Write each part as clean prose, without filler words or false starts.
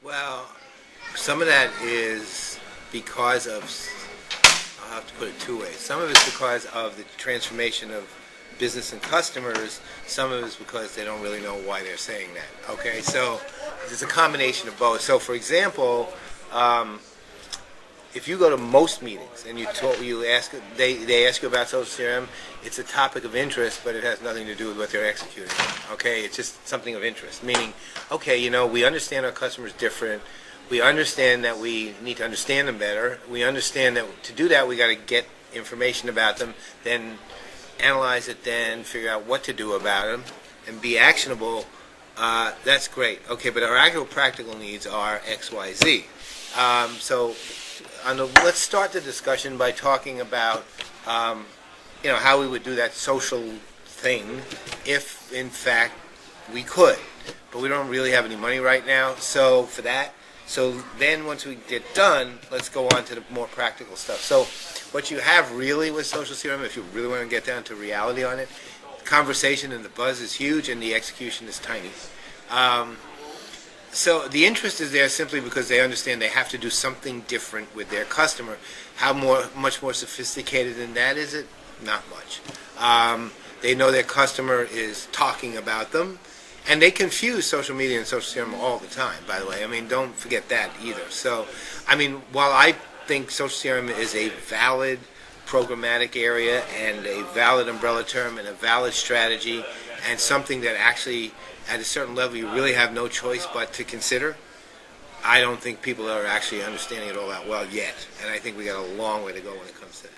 Well, some of that is because of, I'll have to put it two ways. Some of it's because of the transformation of business and customers. Some of it's because they don't really know why they're saying that. Okay, so it's a combination of both. So, for example, um, if you go to most meetings and you ask, they ask you about social CRM, it's a topic of interest, but it has nothing to do with what they're executing. Okay, it's just something of interest. Meaning, okay, we understand our customers different. We understand that we need to understand them better. We understand that to do that, we got to get information about them, then analyze it, then figure out what to do about them, and be actionable. That's great. Okay, but our actual practical needs are X, Y, Z. So let's start the discussion by talking about how we would do that social thing if, in fact, we could. But we don't really have any money right now, so for that. So then once we get done, let's go on to the more practical stuff. So what you have really with social CRM, if you really want to get down to reality on it, conversation and the buzz is huge and the execution is tiny. So the interest is there simply because they understand they have to do something different with their customer. Much more sophisticated than that is it? Not much. They know their customer is talking about them, and they confuse social media and social CRM all the time, by the way. I mean, don't forget that either. So, I mean, while I think social CRM is a valid programmatic area and a valid umbrella term and a valid strategy and something that actually at a certain level you really have no choice but to consider, I don't think people are actually understanding it all that well yet. And I think we got a long way to go when it comes to that.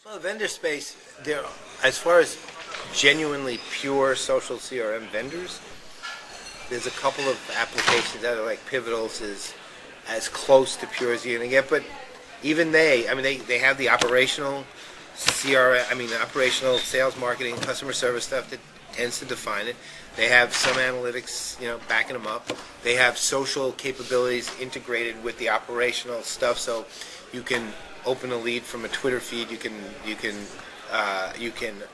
Well, the vendor space, there, as far as genuinely pure social CRM vendors, there's a couple of applications that are like Pivotals is as close to pure as you're going to get, but even they have the operational CRM, the operational sales, marketing, customer service stuff that tends to define it. They have some analytics, backing them up. They have social capabilities integrated with the operational stuff, so you can open a lead from a Twitter feed. You can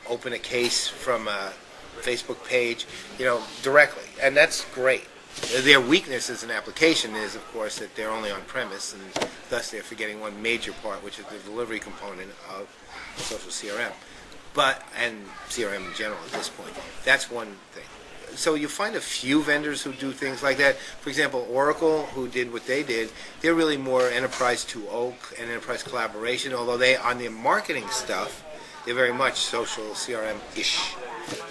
open a case from a Facebook page, directly, and that's great. Their weakness as an application is, of course, that they're only on premise, and thus they're forgetting one major part, which is the delivery component of social CRM, and CRM in general at this point. That's one thing. So you find a few vendors who do things like that. For example, Oracle, who did what they did, they're really more enterprise to oak and enterprise collaboration, although they, on their marketing stuff, they're very much social CRM-ish.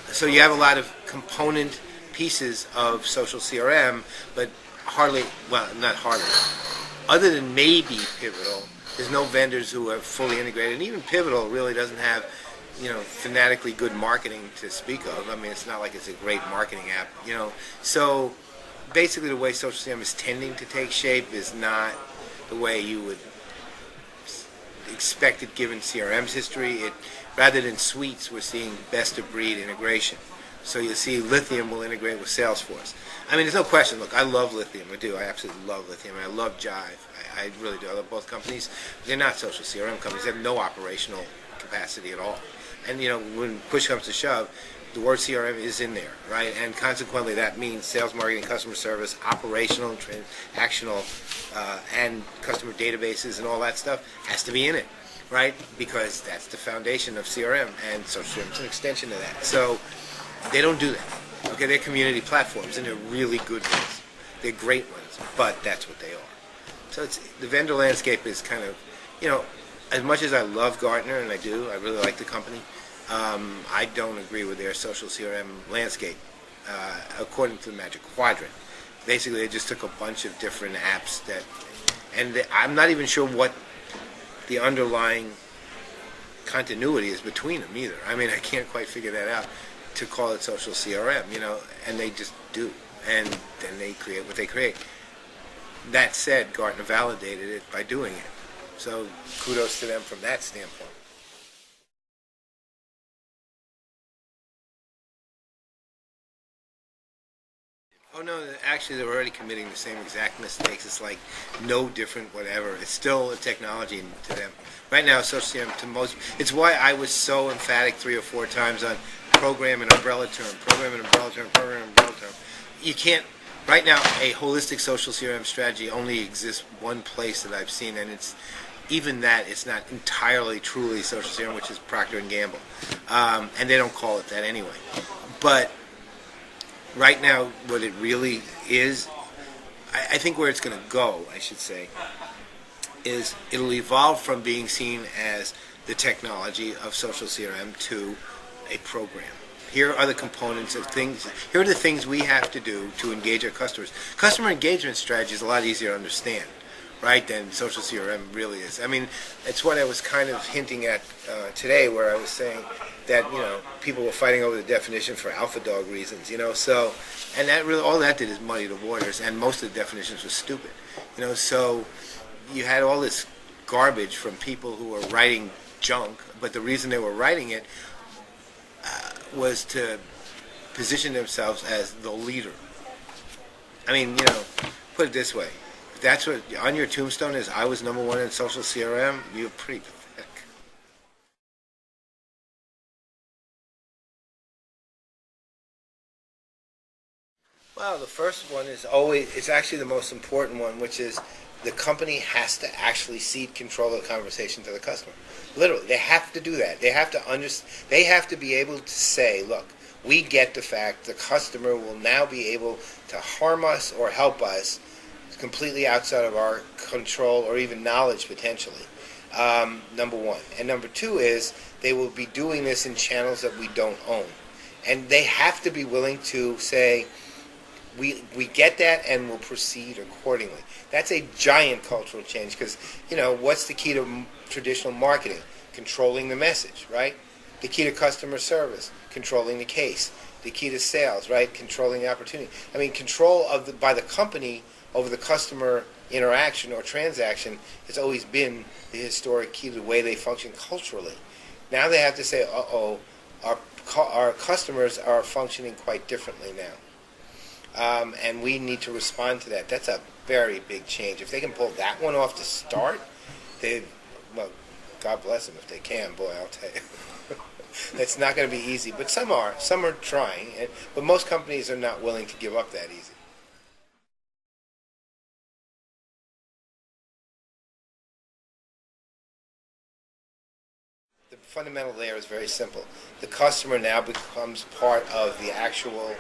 So you have a lot of component pieces of social CRM, but not hardly. Other than maybe Pivotal, there's no vendors who are fully integrated, and even Pivotal really doesn't have, fanatically good marketing to speak of. I mean, it's not like it's a great marketing app, So basically, the way social CRM is tending to take shape is not the way you would expect it given CRM's history. Rather than suites, we're seeing best of breed integration. So you see Lithium will integrate with Salesforce. I mean, there's no question. Look, I love Lithium. I do. I absolutely love Lithium. I love Jive. I really do. I love both companies. They're not social CRM companies. They have no operational capacity at all. And, when push comes to shove, the word CRM is in there, right? And consequently, that means sales, marketing, customer service, operational, transactional, and customer databases and all that stuff has to be in it, right? Because that's the foundation of CRM, and social CRM is an extension of that. So they don't do that. Okay, they're community platforms, and they're really good ones. They're great ones, but that's what they are. So the vendor landscape is kind of, as much as I love Gartner, and I do, I really like the company, I don't agree with their social CRM landscape, according to the Magic Quadrant. Basically, they just took a bunch of different apps I'm not even sure what the underlying continuity is between them either. I mean, I can't quite figure that out to call it social CRM, and they just do. And then they create what they create. That said, Gartner validated it by doing it. So kudos to them from that standpoint. Oh no, actually they're already committing the same exact mistakes. It's like no different, whatever. It's still a technology to them. Right now, social CRM to most. It's why I was so emphatic 3 or 4 times on program and umbrella term, program and umbrella term, program and umbrella term. You can't. Right now, a holistic social CRM strategy only exists one place that I've seen, and it's even that it's not entirely truly social CRM, which is Procter and Gamble, and they don't call it that anyway. But right now, what it really is, I think where it's going to go, I should say, is it'll evolve from being seen as the technology of social CRM to a program. Here are the components of things. Here are the things we have to do to engage our customers. Customer engagement strategy is a lot easier to understand, right, than social CRM really is. I mean, it's what I was kind of hinting at today, where I was saying that people were fighting over the definition for alpha dog reasons. So, and that really all that did is muddy the waters, and most of the definitions were stupid. So you had all this garbage from people who were writing junk, but the reason they were writing it was to position themselves as the leader. I mean, put it this way. If that's what on your tombstone is, I was number one in social CRM, you're pretty pathetic. Well, the first one is it's actually the most important one, which is the company has to actually cede control of the conversation to the customer. Literally, they have to do that. They have to They have to be able to say, "Look, we get the fact the customer will now be able to harm us or help us completely outside of our control or even knowledge potentially." Number one, and number two is they will be doing this in channels that we don't own, and they have to be willing to say, We get that and we'll proceed accordingly. That's a giant cultural change because, what's the key to traditional marketing? Controlling the message, right? The key to customer service, controlling the case. The key to sales, right? Controlling the opportunity. I mean, control by the company over the customer interaction or transaction has always been the historic key to the way they function culturally. Now they have to say, our customers are functioning quite differently now. And we need to respond to that. That's a very big change. If they can pull that one off to start, well, God bless them if they can. Boy, I'll tell you. It's not going to be easy, but some are. Some are trying, but most companies are not willing to give up that easy. The fundamental layer is very simple. The customer now becomes part of the actual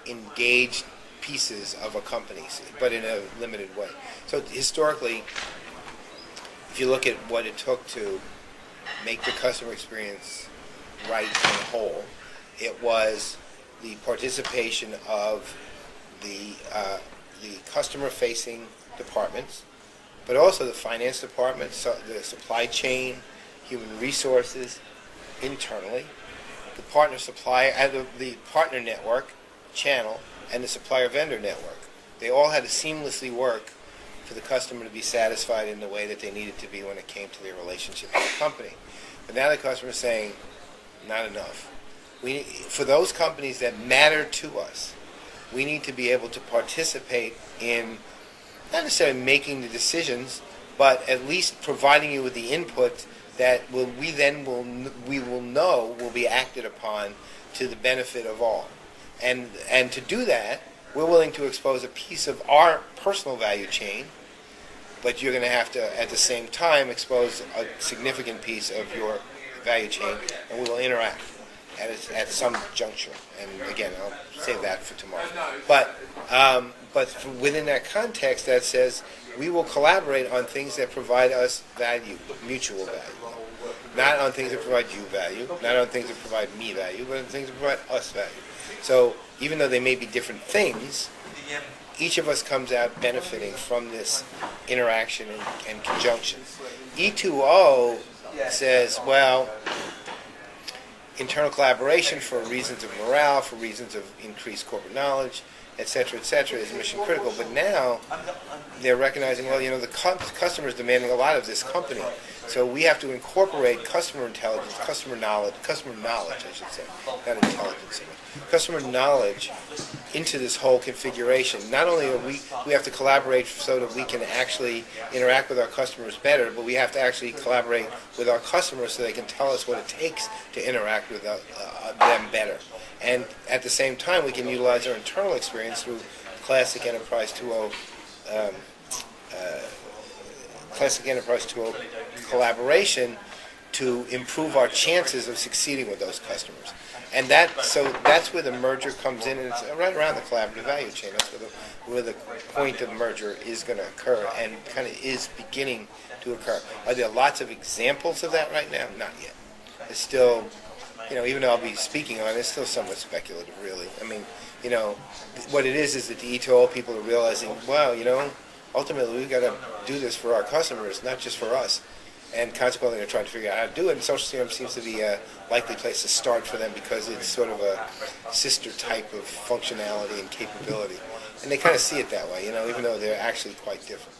engaged pieces of a company, but in a limited way. So historically, if you look at what it took to make the customer experience right and whole, it was the participation of the customer-facing departments, but also the finance department, so the supply chain, human resources, internally, the the partner network, channel, and the supplier vendor network. They all had to seamlessly work for the customer to be satisfied in the way that they needed to be when it came to their relationship with the company. But now the customer is saying, not enough. For those companies that matter to us, we need to be able to participate in not necessarily making the decisions, but at least providing you with the input that we will know will be acted upon to the benefit of all. And to do that, we're willing to expose a piece of our personal value chain, but you're going to have to, at the same time, expose a significant piece of your value chain, and we will interact at some juncture. And again, I'll save that for tomorrow. But within that context, that says we will collaborate on things that provide us value, mutual value. Not on things that provide you value, not on things that provide me value, but on things that provide us value. So even though they may be different things, each of us comes out benefiting from this interaction and conjunction. E2O says, well, internal collaboration for reasons of morale, for reasons of increased corporate knowledge, et cetera, is mission critical. But now they're recognizing, well, the customer is demanding a lot of this company, so we have to incorporate customer intelligence, customer knowledge, I should say, not intelligence, customer knowledge into this whole configuration. Not only are we have to collaborate so that we can actually interact with our customers better, but we have to actually collaborate with our customers so they can tell us what it takes to interact with them better. And at the same time, we can utilize our internal experience through Classic Enterprise 2.0 collaboration to improve our chances of succeeding with those customers. And that's where the merger comes in, and it's right around the collaborative value chain. That's where the point of merger is going to occur, and kind of is beginning to occur. Are there lots of examples of that right now? Not yet. It's still, even though I'll be speaking on it, it's still somewhat speculative, really. I mean, what it is that the E2O people are realizing, wow, ultimately we've got to do this for our customers, not just for us. And consequently, they're trying to figure out how to do it. And social CRM seems to be a likely place to start for them because it's sort of a sister type of functionality and capability. And they kind of see it that way, even though they're actually quite different.